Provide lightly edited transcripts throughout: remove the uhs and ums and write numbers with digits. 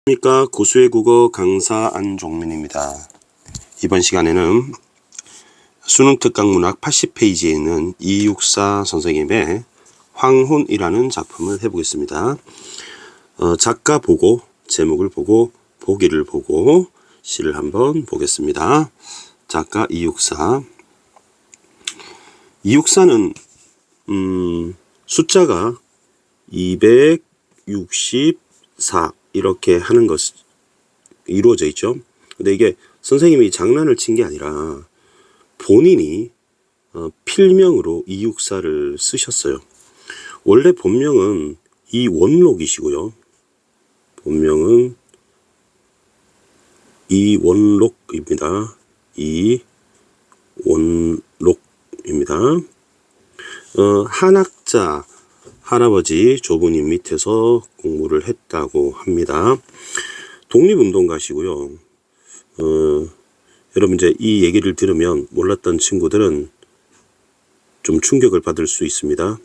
안녕하십니까. 고수의 국어 강사 안종민입니다. 이번 시간에는 수능 특강문학 80페이지에 있는 이육사 선생님의 황혼이라는 작품을 해보겠습니다. 작가 보고, 제목을 보고, 보기를 보고 시를 한번 보겠습니다. 작가 이육사. 이육사는 숫자가 264 이렇게 하는 것이 이루어져 있죠. 근데 이게 선생님이 장난을 친 게 아니라 본인이 필명으로 이육사를 쓰셨어요. 원래 본명은 이원록이시고요. 본명은 이원록입니다. 이원록입니다. 한학자 할아버지 조부님 밑에서 공부를 했다고 합니다. 독립운동가시고요. 여러분 이제 이 얘기를 들으면 몰랐던 친구들은 좀 충격을 받을 수 있습니다.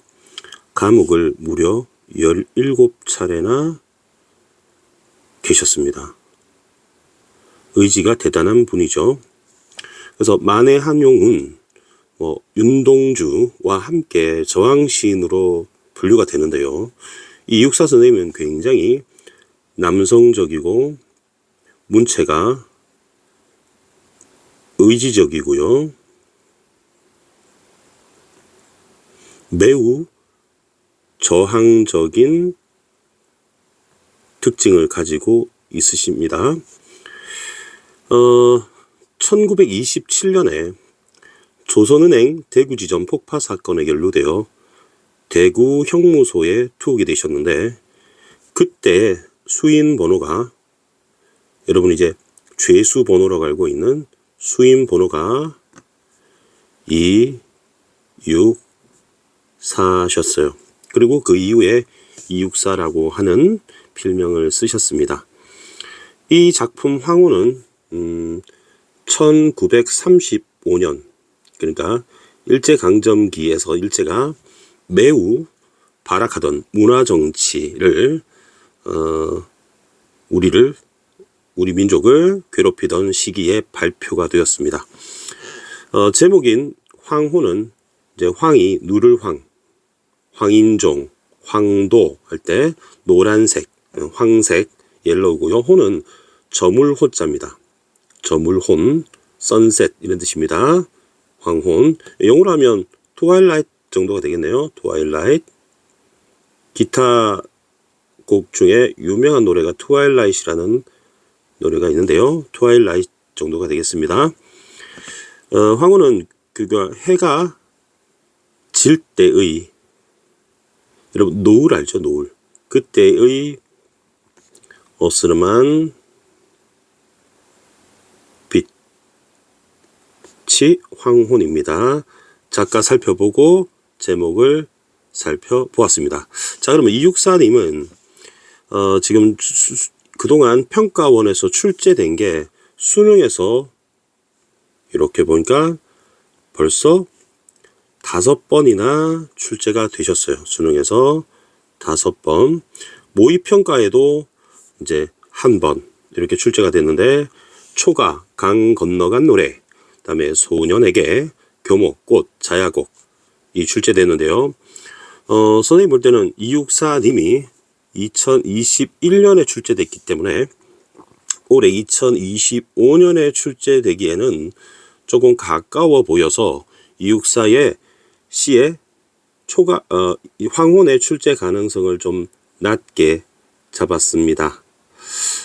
감옥을 무려 17차례나 계셨습니다. 의지가 대단한 분이죠. 그래서 만해 한용운, 윤동주와 함께 저항시인으로 분류가 되는데요. 이 이육사 선생님은 굉장히 남성적이고 문체가 의지적이고요. 매우 저항적인 특징을 가지고 있으십니다. 1927년에 조선은행 대구지점 폭파 사건에 연루되어 대구 형무소에 투옥이 되셨는데, 그때 수인 번호가, 여러분 이제 죄수 번호라고 알고 있는 수인 번호가 264셨어요. 그리고 그 이후에 이육사라고 하는 필명을 쓰셨습니다. 이 작품 황혼은 1935년, 그러니까 일제강점기에서 일제가 매우 발악하던 문화정치를 우리 민족을 괴롭히던 시기에 발표가 되었습니다. 제목인 황혼은 이제 황이 누를 황인종, 황도 할 때 노란색, 황색, 옐로우고요. 혼은 저물호자입니다. 저물혼, 선셋 이런 뜻입니다. 황혼. 영어로 하면 트와일라이트 정도가 되겠네요. 트와일라이트. 기타 곡 중에 유명한 노래가 트와일라이트라는 노래가 있는데요. 트와일라이트 정도가 되겠습니다. 황혼은 해가 질 때의, 여러분 노을 알죠? 노을. 그때의 어스름한 빛이 황혼입니다. 작가 살펴보고 제목을 살펴보았습니다. 자, 그러면 이육사님은 지금 그동안 평가원에서 출제된 게 수능에서 이렇게 보니까 벌써 5번이나 출제가 되셨어요. 수능에서 5번. 모의평가에도 이제 1번 이렇게 출제가 됐는데, 초가, 강 건너간 노래, 그다음에 소년에게, 교목, 꽃, 자야곡 이 출제됐는데요. 선생님 볼 때는 이육사님이 2021년에 출제됐기 때문에 올해 2025년에 출제되기에는 조금 가까워 보여서 이육사의 시의 이 황혼의 출제 가능성을 좀 낮게 잡았습니다.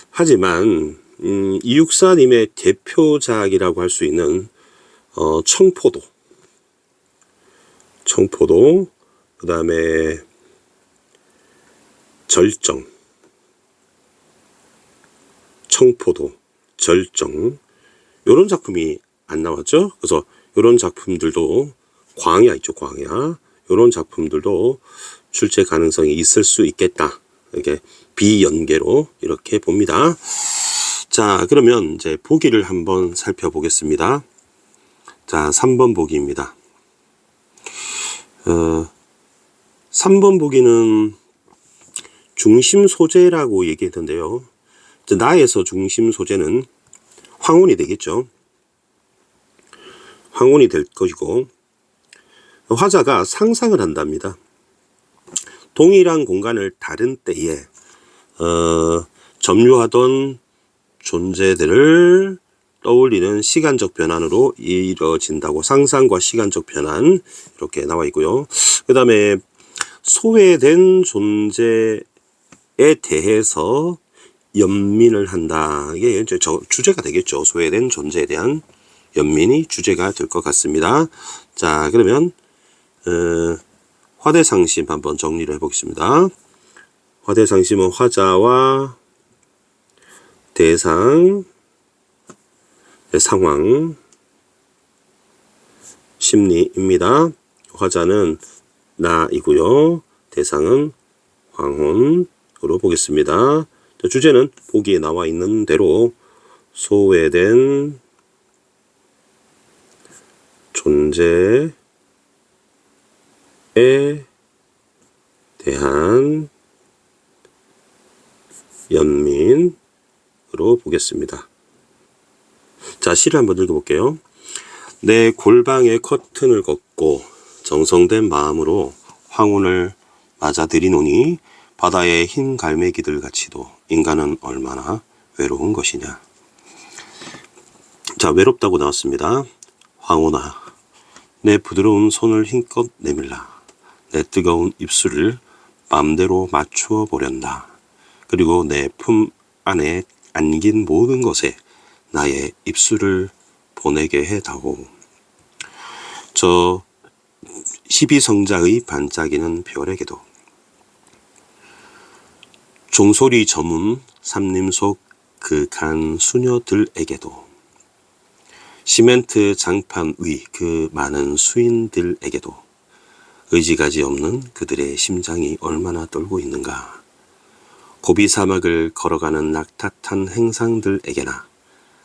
하지만 이육사님의 대표작이라고 할 수 있는 청포도, 그 다음에 청포도, 절정 이런 작품이 안 나왔죠. 그래서 이런 작품들도, 광야 있죠, 광야. 이런 작품들도 출제 가능성이 있을 수 있겠다. 이렇게 비연계로 이렇게 봅니다. 자, 그러면 이제 보기를 한번 살펴보겠습니다. 자, 3번 보기입니다. 3번 보기는 중심 소재라고 얘기했던데요. 나에서 중심 소재는 황혼이 되겠죠. 황혼이 될 것이고, 화자가 상상을 한답니다. 동일한 공간을 다른 때에 점유하던 존재들을 떠올리는 시간적 변환으로 이루어진다고. 상상과 시간적 변환 이렇게 나와 있고요. 그 다음에 소외된 존재에 대해서 연민을 한다. 이게 이제 주제가 되겠죠. 소외된 존재에 대한 연민이 주제가 될 것 같습니다. 자, 그러면 화대상심 한번 정리를 해보겠습니다. 화대상심은 화자와 대상, 상황, 심리입니다. 화자는 나이고요. 대상은 황혼으로 보겠습니다. 주제는 보기에 나와 있는 대로 소외된 존재에 대한 연민으로 보겠습니다. 자, 시를 한번 읽어볼게요. 내 골방에 커튼을 걷고 정성된 마음으로 황혼을 맞아들이노니 바다의 흰 갈매기들 같이도 인간은 얼마나 외로운 것이냐. 자, 외롭다고 나왔습니다. 황혼아, 내 부드러운 손을 힘껏 내밀라. 내 뜨거운 입술을 맘대로 맞추어 보련다. 그리고 내 품 안에 안긴 모든 것에 나의 입술을 보내게 해다오. 저 십이성자의 반짝이는 별에게도, 종소리 저문 삼림 속 그 간 수녀들에게도, 시멘트 장판 위 그 많은 수인들에게도 의지가지 없는 그들의 심장이 얼마나 떨고 있는가. 고비 사막을 걸어가는 낙tat한 행상들에게나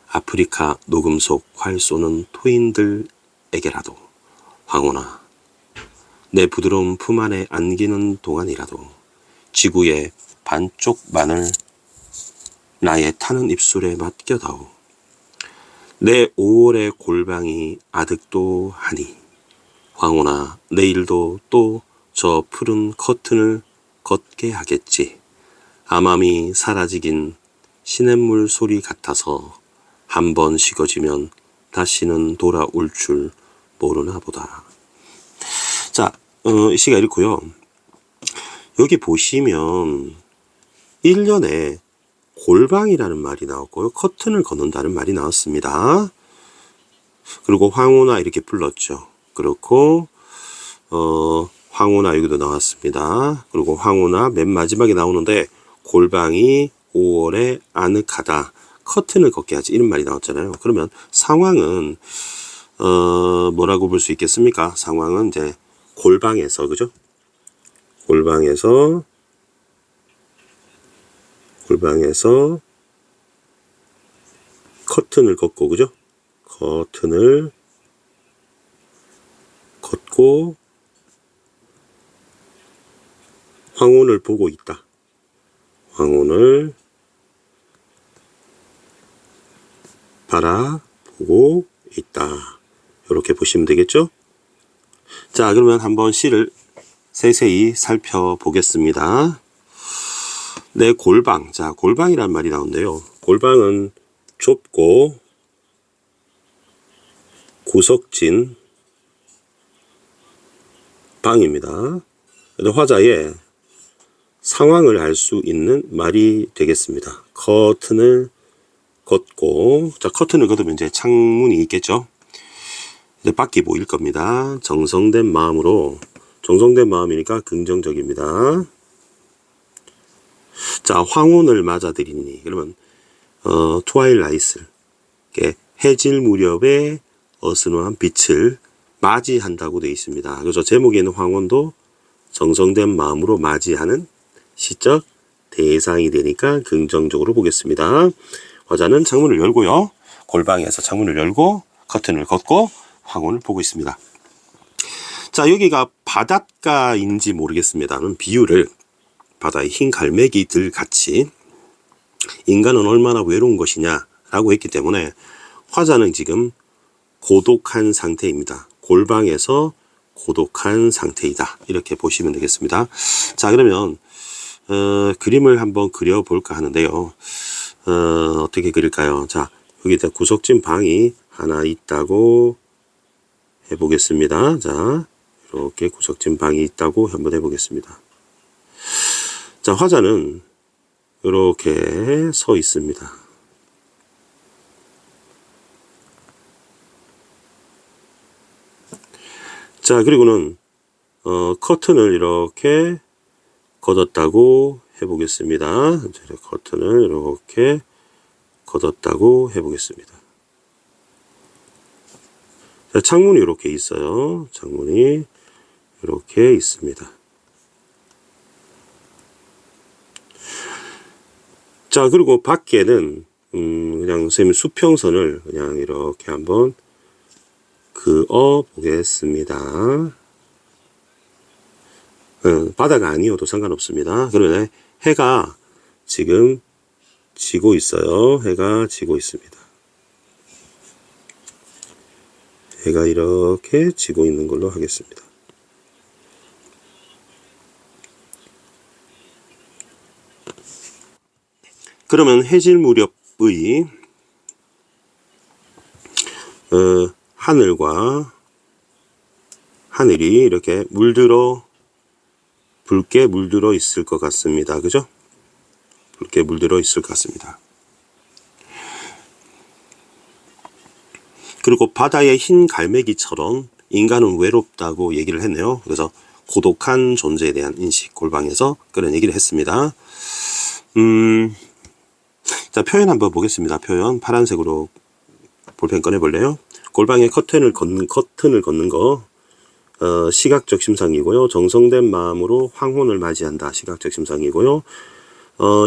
아프리카 녹음 속 활 쏘는 토인들에게라도 황혼아, 내 부드러운 품 안에 안기는 동안이라도 지구의 반쪽만을 나의 타는 입술에 맡겨다오. 내 5월의 골방이 아득도 하니 황혼아, 내일도 또 저 푸른 커튼을 걷게 하겠지. 암암이 사라지긴 시냇물 소리 같아서 한번 식어지면 다시는 돌아올 줄 모르나 보다. 자, 이 시가 이렇고요. 여기 보시면 1년에 골방이라는 말이 나왔고요. 커튼을 걷는다는 말이 나왔습니다. 그리고 황혼아 이렇게 불렀죠. 그렇고 황혼아 여기도 나왔습니다. 그리고 황혼아 맨 마지막에 나오는데 골방이 5월에 아늑하다. 커튼을 걷게 하지 이런 말이 나왔잖아요. 그러면 상황은 뭐라고 볼 수 있겠습니까? 상황은 이제 골방에서, 그죠? 골방에서 커튼을 걷고, 그죠? 커튼을 걷고 황혼을 보고 있다. 황혼을 바라보고 있다. 이렇게 보시면 되겠죠? 자, 그러면 한번 시를 세세히 살펴보겠습니다. 내 골방. 자, 골방이란 말이 나오는데요. 골방은 좁고 구석진 방입니다. 화자의 상황을 알 수 있는 말이 되겠습니다. 커튼을 걷고, 자, 커튼을 걷으면 이제 창문이 있겠죠. 이제 밖이 보일 겁니다. 정성된 마음으로, 정성된 마음이니까 긍정적입니다. 자, 황혼을 맞아들이니, 그러면 트와일라이트를, 해질 무렵에 어스름한 빛을 맞이한다고 되어 있습니다. 그래서 제목에 있는 황혼도 정성된 마음으로 맞이하는 시적 대상이 되니까 긍정적으로 보겠습니다. 화자는 창문을 열고요. 골방에서 창문을 열고 커튼을 걷고 황혼을 보고 있습니다. 자, 여기가 바닷가인지 모르겠습니다는 비유를 바다의 흰 갈매기들 같이 인간은 얼마나 외로운 것이냐라고 했기 때문에 화자는 지금 고독한 상태입니다. 골방에서 고독한 상태이다. 이렇게 보시면 되겠습니다. 자, 그러면 그림을 한번 그려볼까 하는데요. 어떻게 그릴까요? 자, 여기다 구석진 방이 하나 있다고 해보겠습니다. 자, 이렇게 구석진 방이 있다고 한번 해보겠습니다. 자, 화자는 이렇게 서 있습니다. 자, 그리고는 커튼을 이렇게 걷었다고 해보겠습니다. 커튼을 이렇게 걷었다고 해보겠습니다. 자, 창문이 이렇게 있어요. 창문이 이렇게 있습니다. 자, 그리고 밖에는 그냥 선생님 수평선을 그냥 이렇게 한번 그어 보겠습니다. 바다가 아니어도 상관없습니다. 그러면 해가 지금 지고 있어요. 해가 지고 있습니다. 해가 이렇게 지고 있는 걸로 하겠습니다. 그러면 해질 무렵의 하늘이 이렇게 붉게 물들어 있을 것 같습니다. 그죠? 붉게 물들어 있을 것 같습니다. 그리고 바다의 흰 갈매기처럼 인간은 외롭다고 얘기를 했네요. 그래서 고독한 존재에 대한 인식, 골방에서 그런 얘기를 했습니다. 자, 표현 한번 보겠습니다. 표현 파란색으로 볼펜 꺼내볼래요? 골방에 커튼을 걷는 거 시각적 심상이고요. 정성된 마음으로 황혼을 맞이한다. 시각적 심상이고요.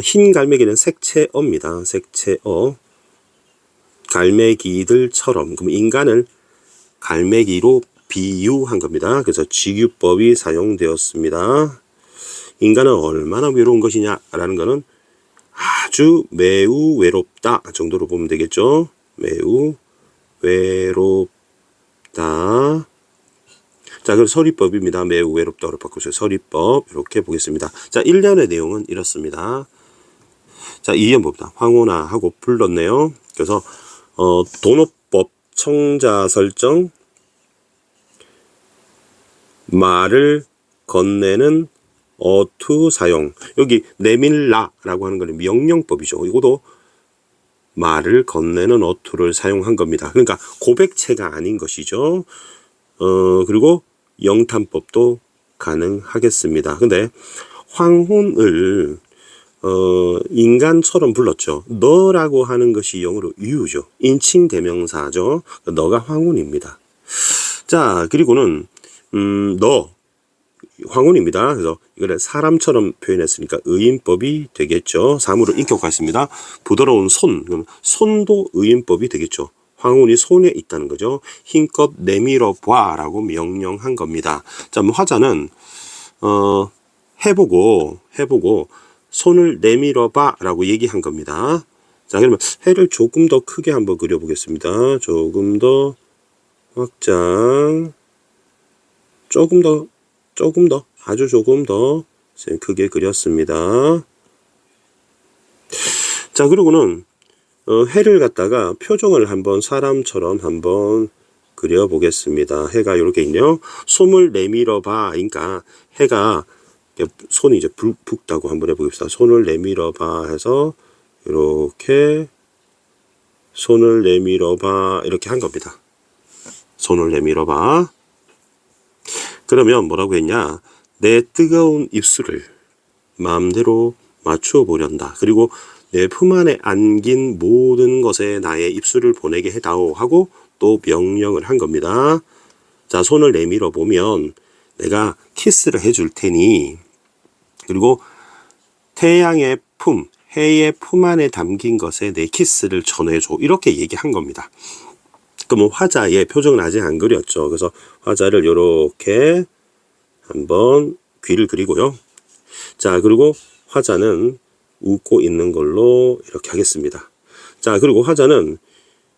흰 갈매기는 색채어입니다. 색채어. 갈매기들처럼. 그럼 인간을 갈매기로 비유한 겁니다. 그래서 직유법이 사용되었습니다. 인간은 얼마나 외로운 것이냐라는 것은 아주 매우 외롭다 정도로 보면 되겠죠. 매우 외롭다. 자, 그럼 서리법입니다. 매우 외롭다로 바꾸세요. 서리법 이렇게 보겠습니다. 자, 1년의 내용은 이렇습니다. 자, 2년 봅니다. 황혼아 하고 불렀네요. 그래서 도노법 청자 설정 말을 건네는 어투 사용. 여기 내밀라라고 하는 거는 명령법이죠. 이것도 말을 건네는 어투를 사용한 겁니다. 그러니까 고백체가 아닌 것이죠. 그리고 영탄법도 가능하겠습니다. 근데 황혼을 인간처럼 불렀죠. 너라고 하는 것이 영어로 you죠. 인칭 대명사죠. 너가 황혼입니다. 자, 그리고는 너 황혼입니다. 그래서 이걸 사람처럼 표현했으니까 의인법이 되겠죠. 사물을 인격화했습니다. 부드러운 손도 의인법이 되겠죠. 황혼이 손에 있다는 거죠. 힘껏 내밀어 봐라고 명령한 겁니다. 자, 화자는 해보고 손을 내밀어 봐라고 얘기한 겁니다. 자, 그러면 해를 조금 더 크게 한번 그려보겠습니다. 조금 더 확장, 조금 더 아주 조금 더 크게 그렸습니다. 자, 그리고는 해를 갖다가 표정을 한번 사람처럼 한번 그려보겠습니다. 해가 이렇게 있네요. 손을 내밀어 봐. 그러니까 해가 손이 이제 붓다고 한번 해보겠습니다. 손을 내밀어 봐 해서 이렇게 손을 내밀어 봐 이렇게 한 겁니다. 손을 내밀어 봐. 그러면 뭐라고 했냐? 내 뜨거운 입술을 마음대로 맞추어 보련다. 그리고 내 품 안에 안긴 모든 것에 나의 입술을 보내게 해다오 하고 또 명령을 한 겁니다. 자, 손을 내밀어 보면 내가 키스를 해줄 테니, 그리고 태양의 품, 해의 품 안에 담긴 것에 내 키스를 전해줘. 이렇게 얘기한 겁니다. 그러면 화자의 표정은 아직 안 그렸죠. 그래서 화자를 이렇게 한번 귀를 그리고요. 자, 그리고 화자는 웃고 있는 걸로 이렇게 하겠습니다. 자, 그리고 화자는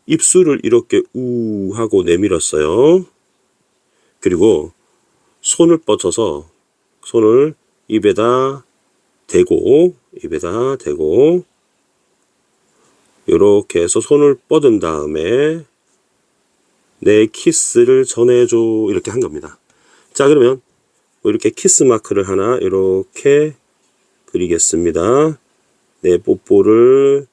입술을 이렇게 우 하고 내밀었어요. 그리고 손을 뻗쳐서 손을 입에다 대고 이렇게 해서 손을 뻗은 다음에 내 키스를 전해줘 이렇게 한 겁니다. 자, 그러면 이렇게 키스 마크를 하나 이렇게 그리겠습니다. 내 뽀뽀를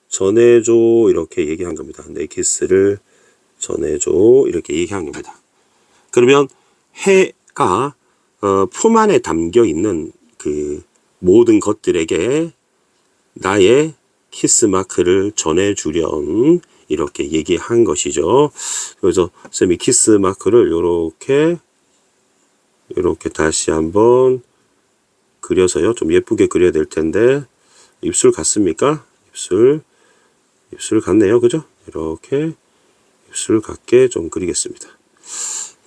전해줘 이렇게 얘기한 겁니다. 내 키스를 전해줘 이렇게 얘기한 겁니다. 그러면 해가 품 안에 담겨 있는 그 모든 것들에게 나의 키스 마크를 전해주렴 이렇게 얘기한 것이죠. 그래서 쌤이 키스 마크를 이렇게 다시 한번 그려서요. 좀 예쁘게 그려야 될 텐데 입술 같습니까? 입술 같네요. 그죠? 이렇게 입술 같게 좀 그리겠습니다.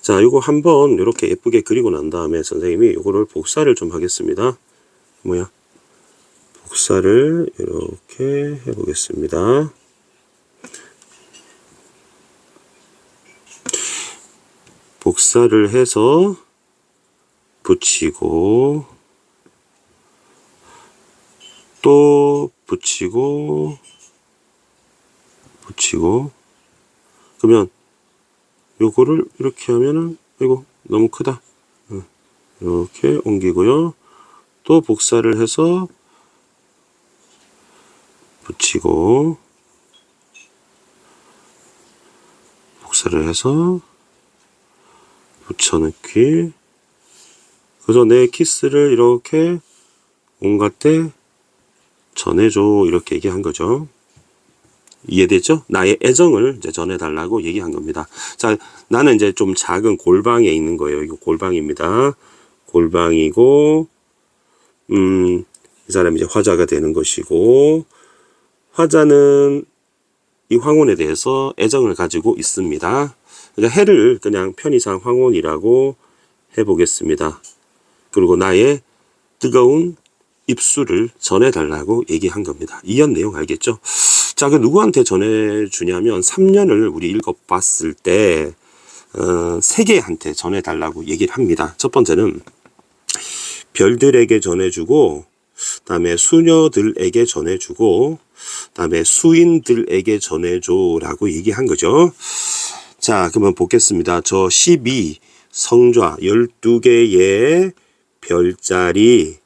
자, 이거 한번 이렇게 예쁘게 그리고 난 다음에 선생님이 이거를 복사를 좀 하겠습니다. 복사를 이렇게 해보겠습니다. 복사를 해서 붙이고 또 붙이고 그러면 요거를 이렇게 하면은 이거 너무 크다. 이렇게 옮기고요. 또 복사를 해서 붙이고 복사를 해서 붙여넣기. 그래서 내 키스를 이렇게 온갖 때 전해줘 이렇게 얘기한 거죠. 이해됐죠? 나의 애정을 이제 전해달라고 얘기한 겁니다. 자, 나는 이제 좀 작은 골방에 있는 거예요. 이거 골방입니다. 골방이고, 이 사람이 이제 화자가 되는 것이고, 화자는 이 황혼에 대해서 애정을 가지고 있습니다. 그러니까 해를 그냥 편의상 황혼이라고 해보겠습니다. 그리고 나의 뜨거운 입술을 전해달라고 얘기한 겁니다. 이연 내용 알겠죠? 자, 그 누구한테 전해주냐면 3년을 우리 읽어봤을 때 3개한테 전해달라고 얘기를 합니다. 첫 번째는 별들에게 전해주고, 다음에 수녀들에게 전해주고, 다음에 수인들에게 전해줘라고 얘기한 거죠. 자, 그러면 보겠습니다. 저 12 성좌 12개의 별자리의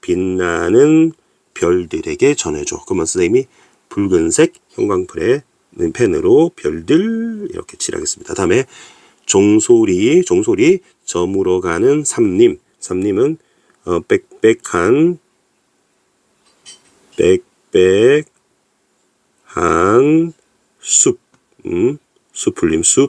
빛나는 별들에게 전해줘. 그러면 선생님이 붉은색 형광펜에 펜으로 별들 이렇게 칠하겠습니다. 다음에 종소리 저물어 가는 삼님은 빽빽한 숲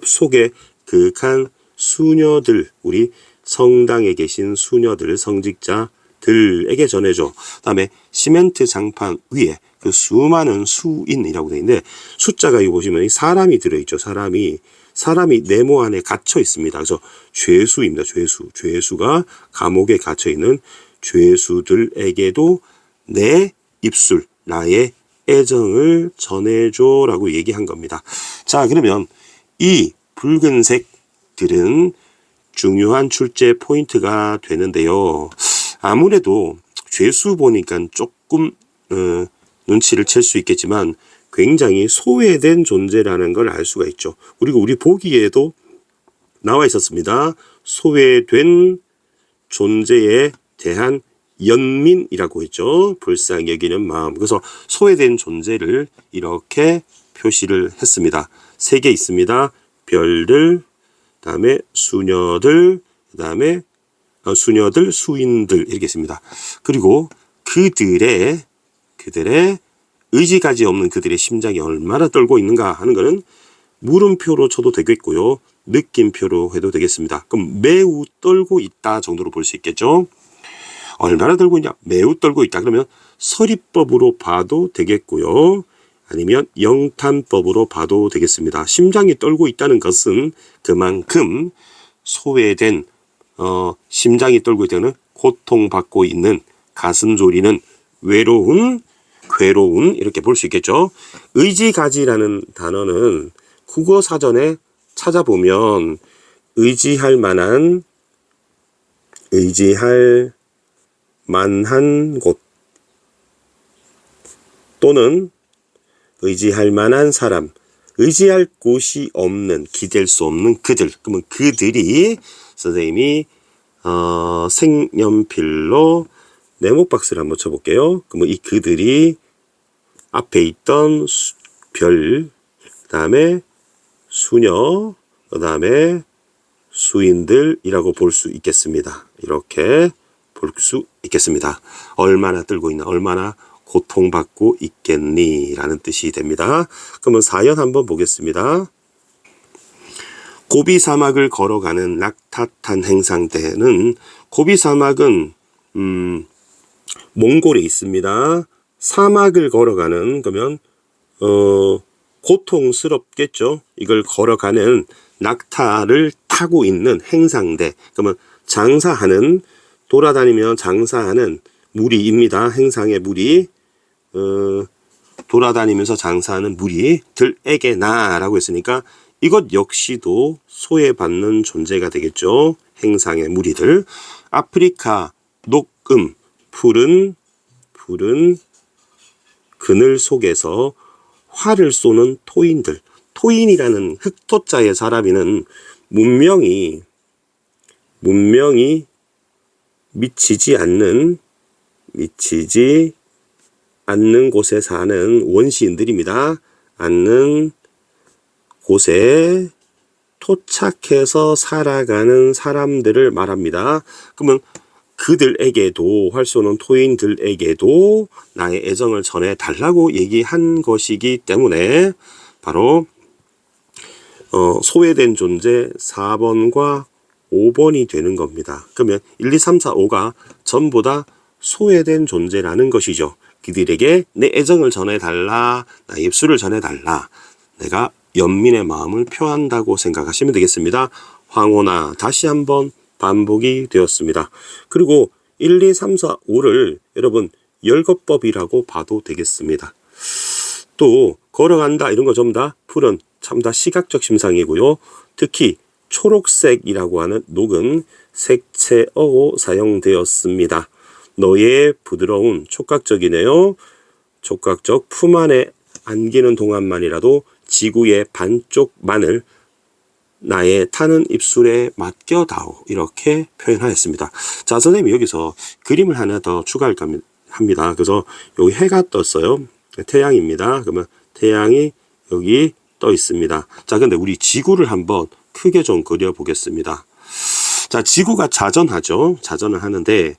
속에 그윽한 수녀들, 우리 성당에 계신 수녀들, 성직자들에게 전해줘. 다음에 시멘트 장판 위에 그 수많은 수인이라고 되어 있는데, 숫자가 이거 보시면 사람이 들어있죠. 사람이 네모 안에 갇혀 있습니다. 그래서 죄수입니다. 죄수가 감옥에 갇혀 있는 죄수들에게도 내 입술, 나의 애정을 전해줘라고 얘기한 겁니다. 자, 그러면 이 붉은색들은 중요한 출제 포인트가 되는데요. 아무래도 죄수 보니까 조금 눈치를 챌 수 있겠지만 굉장히 소외된 존재라는 걸 알 수가 있죠. 그리고 우리 보기에도 나와 있었습니다. 소외된 존재에 대한 연민이라고 했죠. 불쌍히 여기는 마음. 그래서 소외된 존재를 이렇게 표시를 했습니다. 3개 있습니다. 별들, 다음에 수녀들, 다음에 수녀들, 수인들 이렇게 있습니다. 그리고 그들의 의지가지 없는 그들의 심장이 얼마나 떨고 있는가 하는 것은 물음표로 쳐도 되겠고요. 느낌표로 해도 되겠습니다. 그럼 매우 떨고 있다 정도로 볼 수 있겠죠. 얼마나 떨고 있냐? 매우 떨고 있다. 그러면 서리법으로 봐도 되겠고요. 아니면 영탄법으로 봐도 되겠습니다. 심장이 떨고 있다는 것은 그만큼 소외된 심장이 떨고 있다는 고통받고 있는 가슴 졸이는 외로운, 괴로운 이렇게 볼 수 있겠죠. 의지가지라는 단어는 국어 사전에 찾아보면 의지할 만한 곳 또는 의지할 만한 사람, 의지할 곳이 없는, 기댈 수 없는 그들. 그러면 그들이 선생님이 색연필로 네모박스를 한번 쳐볼게요. 그러면 이 그들이 앞에 있던 별, 그 다음에 수녀, 그 다음에 수인들이라고 볼 수 있겠습니다. 이렇게 볼 수 있겠습니다. 얼마나 떨고 있나, 얼마나 고통받고 있겠니 라는 뜻이 됩니다. 그러면 사연 한번 보겠습니다. 고비 사막을 걸어가는 낙타탄 행상대는, 고비 사막은 몽골에 있습니다. 사막을 걸어가는, 그러면 고통스럽겠죠. 이걸 걸어가는 낙타를 타고 있는 행상대, 그러면 장사하는, 돌아다니며 장사하는 무리입니다. 행상의 무리, 돌아다니면서 장사하는 무리들에게나 라고 했으니까 이것 역시도 소외받는 존재가 되겠죠. 행상의 무리들. 아프리카 녹음 푸른 그늘 속에서 활을 쏘는 토인들. 토인이라는 흑토자의 사람이는 문명이 미치지 않는 곳에 사는 원시인들입니다. 않는 곳에 토착해서 살아가는 사람들을 말합니다. 그러면 그들에게도, 활 쏘는 토인들에게도 나의 애정을 전해달라고 얘기한 것이기 때문에 바로 소외된 존재 4번과 5번이 되는 겁니다. 그러면 1, 2, 3, 4, 5가 전부 다 소외된 존재라는 것이죠. 그들에게 내 애정을 전해달라, 나의 입술을 전해달라, 내가 연민의 마음을 표한다고 생각하시면 되겠습니다. 황혼아, 다시 한번 반복이 되었습니다. 그리고 1, 2, 3, 4, 5를 여러분 열거법이라고 봐도 되겠습니다. 또 걸어간다 이런 거 전부 다 푸른, 참 다 시각적 심상이고요. 특히 초록색이라고 하는 녹은 색채어로 사용되었습니다. 너의 부드러운, 촉각적이네요. 촉각적 품 안에 안기는 동안만이라도 지구의 반쪽만을 나의 타는 입술에 맡겨다오, 이렇게 표현하였습니다. 자, 선생님이 여기서 그림을 하나 더 추가할까 합니다. 그래서 여기 해가 떴어요. 태양입니다. 그러면 태양이 여기 떠 있습니다. 자, 근데 우리 지구를 한번 크게 좀 그려 보겠습니다. 자, 지구가 자전하죠. 자전을 하는데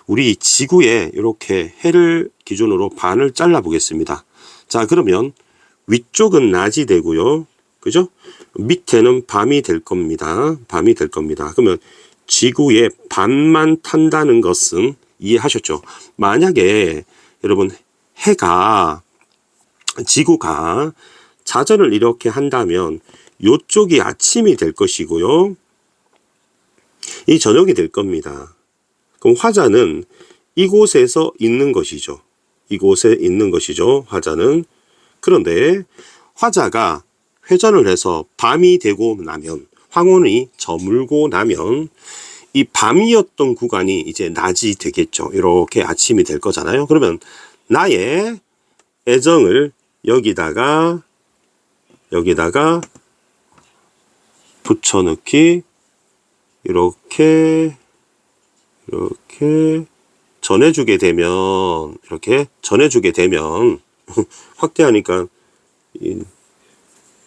우리 지구에 이렇게 해를 기준으로 반을 잘라 보겠습니다. 자, 그러면 위쪽은 낮이 되고요. 그죠? 밑에는 밤이 될 겁니다. 밤이 될 겁니다. 그러면 지구의 반만 탄다는 것은 이해하셨죠? 만약에 여러분 지구가 자전을 이렇게 한다면 이쪽이 아침이 될 것이고요. 이 저녁이 될 겁니다. 그럼 화자는 이곳에서 있는 것이죠. 이곳에 있는 것이죠. 화자는. 그런데 화자가 회전을 해서 밤이 되고 나면, 황혼이 저물고 나면 이 밤이었던 구간이 이제 낮이 되겠죠. 이렇게 아침이 될 거잖아요. 그러면 나의 애정을 여기다가 붙여넣기, 이렇게 전해주게 되면, 확대하니까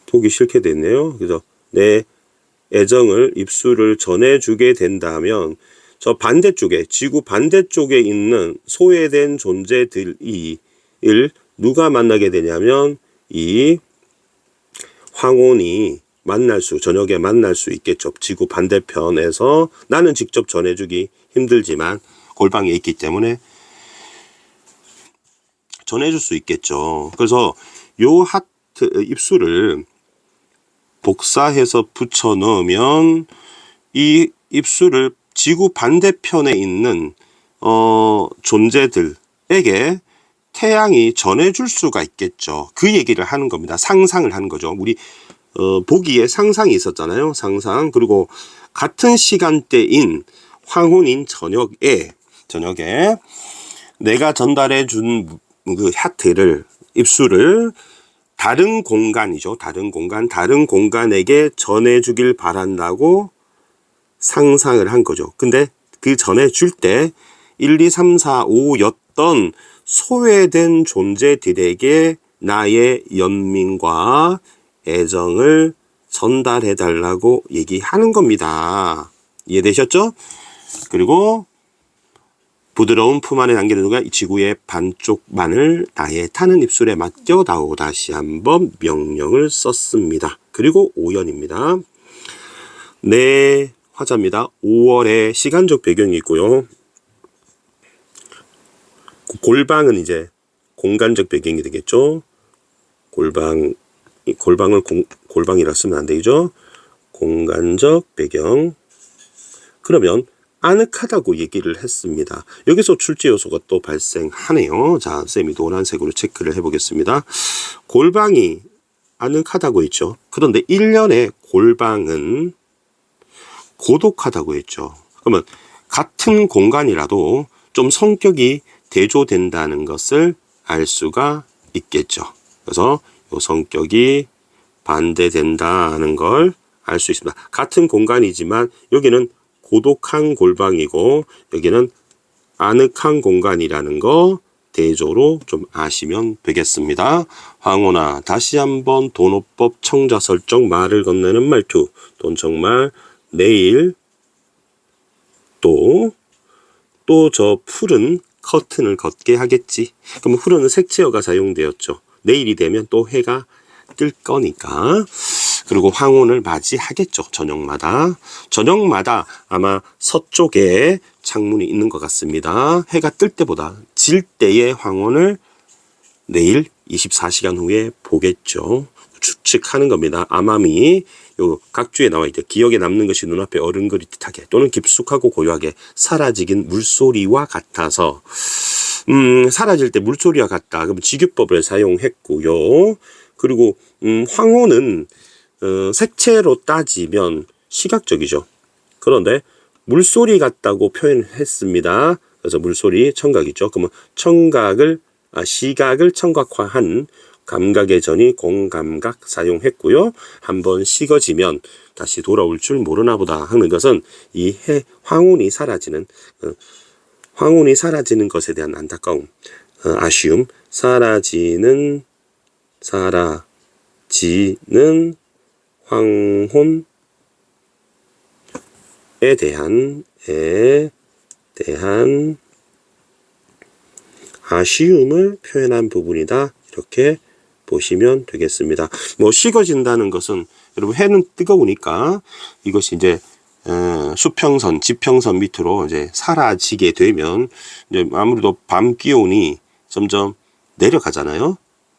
보기 싫게 됐네요. 그래서 내 애정을, 입술을 전해주게 된다면 저 반대쪽에, 지구 반대쪽에 있는 소외된 존재들이 누가 만나게 되냐면 이 황혼이 저녁에 만날 수 있겠죠. 지구 반대편에서. 나는 직접 전해주기 힘들지만 골방에 있기 때문에 전해줄 수 있겠죠. 그래서 요 하트 입술을 복사해서 붙여 넣으면 이 입술을 지구 반대편에 있는 존재들에게 태양이 전해줄 수가 있겠죠. 그 얘기를 하는 겁니다. 상상을 하는 거죠. 우리 보기에 상상이 있었잖아요. 상상. 그리고 같은 시간대인 황혼인 저녁에 내가 전달해 준 그 하트를, 입술을 다른 공간이죠. 다른 공간에게 전해주길 바란다고 상상을 한 거죠. 근데 그 전해줄 때 1, 2, 3, 4, 5였던 소외된 존재들에게 나의 연민과 애정을 전달해 달라고 얘기하는 겁니다. 이해되셨죠? 그리고 부드러운 품 안에 담기는 누가 지구의 반쪽만을 나의 타는 입술에 맡겨다오. 다시 한번 명령을 썼습니다. 그리고 오연입니다. 네, 화자입니다. 5월의 시간적 배경이 있고요. 골방은 이제 공간적 배경이 되겠죠. 골방을 골방이라 쓰면 안 되죠. 공간적 배경. 그러면 아늑하다고 얘기를 했습니다. 여기서 출제 요소가 또 발생하네요. 자, 쌤이 노란색으로 체크를 해보겠습니다. 골방이 아늑하다고 했죠. 그런데 1년의 골방은 고독하다고 했죠. 그러면 같은 공간이라도 좀 성격이 대조된다는 것을 알 수가 있겠죠. 그래서 이 성격이 반대된다는 걸 알 수 있습니다. 같은 공간이지만 여기는 고독한 골방이고 여기는 아늑한 공간이라는 거 대조로 좀 아시면 되겠습니다. 황혼아, 다시 한번 돈호법 청자 설정 말을 건네는 말투. 돈 정말 내일 또 저 푸른 커튼을 걷게 하겠지. 그럼 푸른은 색채어가 사용되었죠. 내일이 되면 또 해가 뜰 거니까. 그리고 황혼을 맞이하겠죠. 저녁마다 아마 서쪽에 창문이 있는 것 같습니다. 해가 뜰 때보다 질 때의 황혼을 내일 24시간 후에 보겠죠. 추측하는 겁니다. 암암이 요 각주에 나와 있죠. 기억에 남는 것이 눈앞에 어른거리듯하게 또는 깊숙하고 고요하게 사라지긴 물소리와 같아서 사라질 때 물소리와 같다. 그럼 지규법을 사용했고요. 그리고 황혼은 색채로 따지면 시각적이죠. 그런데 물소리 같다고 표현했습니다. 그래서 물소리 청각이죠. 그러면 시각을 청각화한 감각의 전이 공감각 사용했고요. 한번 식어지면 다시 돌아올 줄 모르나 보다 하는 것은 이 황혼이 사라지는 것에 대한 안타까움, 아쉬움, 사라지는 황혼에 대한 아쉬움을 표현한 부분이다. 이렇게 보시면 되겠습니다. 뭐 식어진다는 것은 여러분 해는 뜨거우니까 이것이 이제 수평선, 지평선 밑으로 이제 사라지게 되면 이제 아무래도 밤 기온이 점점 내려가잖아요.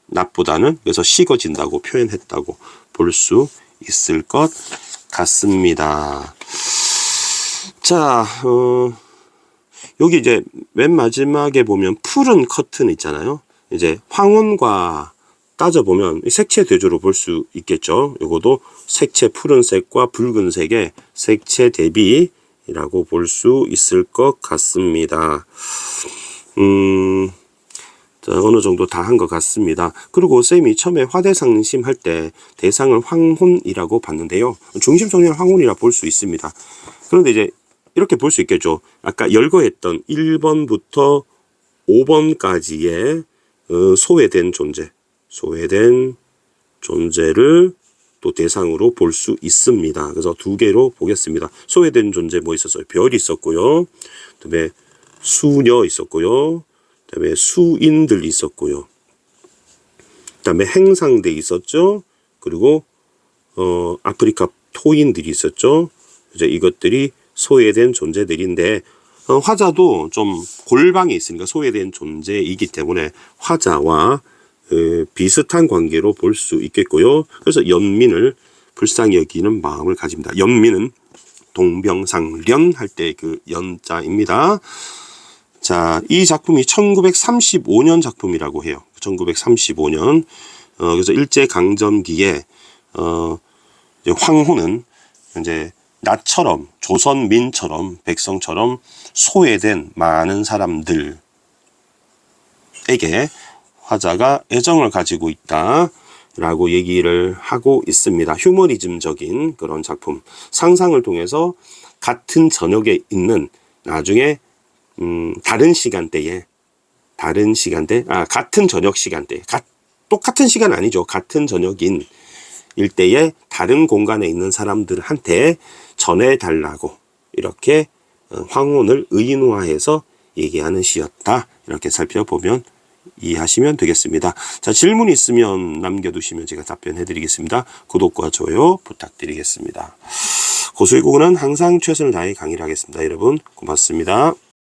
낮보다는. 그래서 식어진다고 표현했다고 볼 수 있을 것 같습니다. 자, 여기 이제 맨 마지막에 보면 푸른 커튼 있잖아요. 이제 황혼과 따져보면 색채 대조로 볼 수 있겠죠. 요것도 색채 푸른색과 붉은색의 색채 대비라고 볼 수 있을 것 같습니다. 자, 어느 정도 다 한 것 같습니다. 그리고 쌤이 처음에 화대상심 할 때 대상을 황혼이라고 봤는데요. 중심성리는 황혼이라 볼 수 있습니다. 그런데 이제 이렇게 볼 수 있겠죠. 아까 열거했던 1번부터 5번까지의 소외된 존재를 또 대상으로 볼 수 있습니다. 그래서 두 개로 보겠습니다. 소외된 존재 뭐 있었어요? 별이 있었고요. 그다음에 수녀 있었고요. 그다음에 수인들 있었고요. 그다음에 행상대 있었죠. 그리고 아프리카 토인들이 있었죠. 이제 이것들이 소외된 존재들인데 화자도 좀 골방에 있으니까 소외된 존재이기 때문에 화자와 비슷한 관계로 볼 수 있겠고요. 그래서 연민을 불쌍히 여기는 마음을 가집니다. 연민은 동병상련 할 때 그 연자입니다. 자, 이 작품이 1935년 작품이라고 해요. 1935년. 그래서 일제강점기에, 이제 황후는 이제 나처럼, 조선민처럼, 백성처럼 소외된 많은 사람들에게 화자가 애정을 가지고 있다. 라고 얘기를 하고 있습니다. 휴머니즘적인 그런 작품. 상상을 통해서 같은 저녁에 있는 나중에 같은 저녁 시간대, 똑같은 시간 아니죠. 같은 저녁인 일대에 다른 공간에 있는 사람들한테 전해달라고 이렇게 황혼을 의인화해서 얘기하는 시였다. 이렇게 살펴보면 이해하시면 되겠습니다. 자, 질문 있으면 남겨두시면 제가 답변해 드리겠습니다. 구독과 좋아요 부탁드리겠습니다. 고수의 국어는 항상 최선을 다해 강의를 하겠습니다. 여러분 고맙습니다.